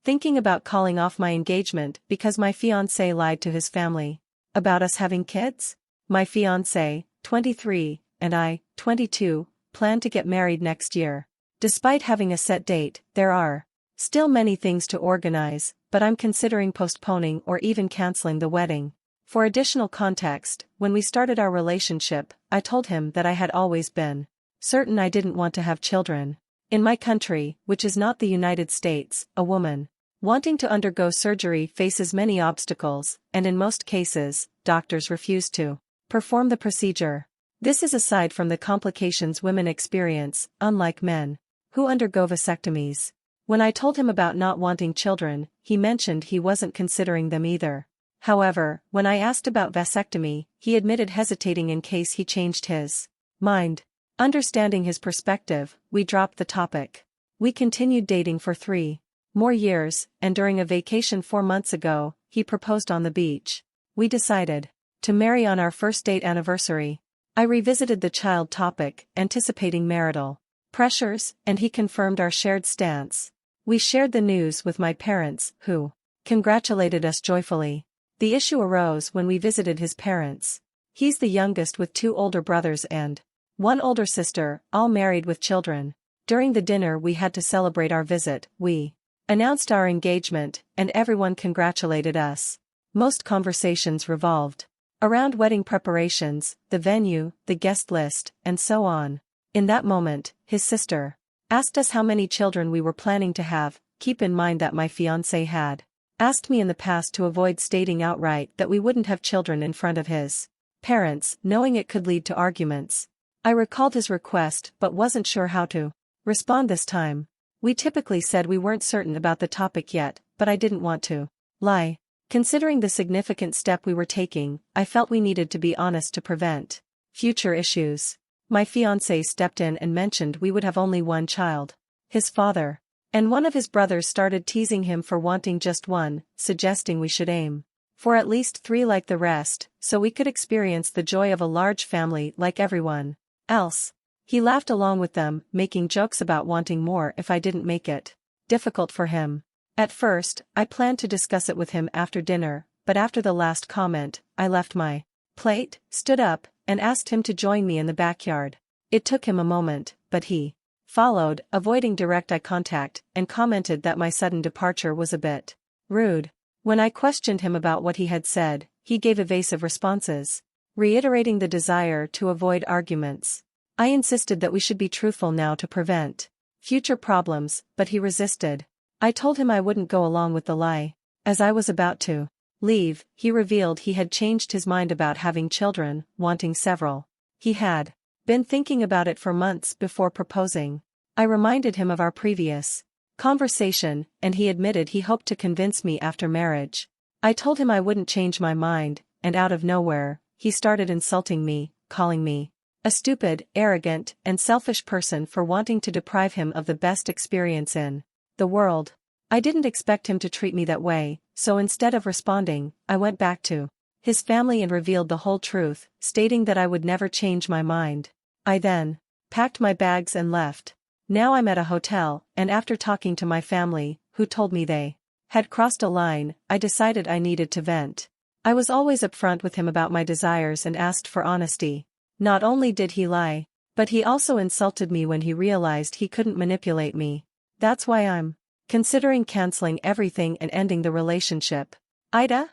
thinking about calling off my engagement because my fiancé lied to his family about us having kids. My fiancé, 23, and I, 22, plan to get married next year. Despite having a set date, there are still many things to organize, but I'm considering postponing or even canceling the wedding. For additional context, when we started our relationship, I told him that I had always been certain I didn't want to have children. In my country, which is not the United States, a woman wanting to undergo surgery faces many obstacles, and in most cases, doctors refuse to perform the procedure. This is aside from the complications women experience, unlike men who undergo vasectomies. When I told him about not wanting children, he mentioned he wasn't considering them either. However, when I asked about vasectomy, he admitted hesitating in case he changed his mind. Understanding his perspective, we dropped the topic. We continued dating for 3 more years, and during a vacation 4 months ago, he proposed on the beach. We decided to marry on our first date anniversary. I revisited the child topic, anticipating marital pressures, and he confirmed our shared stance. We shared the news with my parents, who congratulated us joyfully. The issue arose when we visited his parents. He's the youngest with 2 older brothers and 1 older sister, all married with children. During the dinner we had to celebrate our visit, we announced our engagement, and everyone congratulated us. Most conversations revolved around wedding preparations, the venue, the guest list, and so on. In that moment, his sister asked us how many children we were planning to have. Keep in mind that my fiancé had asked me in the past to avoid stating outright that we wouldn't have children in front of his parents, knowing it could lead to arguments. I recalled his request but wasn't sure how to respond this time. We typically said we weren't certain about the topic yet, but I didn't want to lie. Considering the significant step we were taking, I felt we needed to be honest to prevent future issues. My fiancé stepped in and mentioned we would have only 1 child. His father and one of his brothers started teasing him for wanting just 1, suggesting we should aim for at least 3 like the rest, so we could experience the joy of a large family like everyone else. He laughed along with them, making jokes about wanting more if I didn't make it difficult for him. At first, I planned to discuss it with him after dinner, but after the last comment, I left my plate, stood up, and asked him to join me in the backyard. It took him a moment, but he followed, avoiding direct eye contact, and commented that my sudden departure was a bit rude. When I questioned him about what he had said, he gave evasive responses, reiterating the desire to avoid arguments. I insisted that we should be truthful now to prevent future problems, but he resisted. I told him I wouldn't go along with the lie. As I was about to leave, he revealed he had changed his mind about having children, wanting several. He had been thinking about it for months before proposing. I reminded him of our previous conversation, and he admitted he hoped to convince me after marriage. I told him I wouldn't change my mind, and out of nowhere, he started insulting me, calling me a stupid, arrogant, and selfish person for wanting to deprive him of the best experience in the world. I didn't expect him to treat me that way, so instead of responding, I went back to his family and revealed the whole truth, stating that I would never change my mind. I then packed my bags and left. Now I'm at a hotel, and after talking to my family, who told me they had crossed a line, I decided I needed to vent. I was always upfront with him about my desires and asked for honesty. Not only did he lie, but he also insulted me when he realized he couldn't manipulate me. That's why I'm considering canceling everything and ending the relationship. Aita?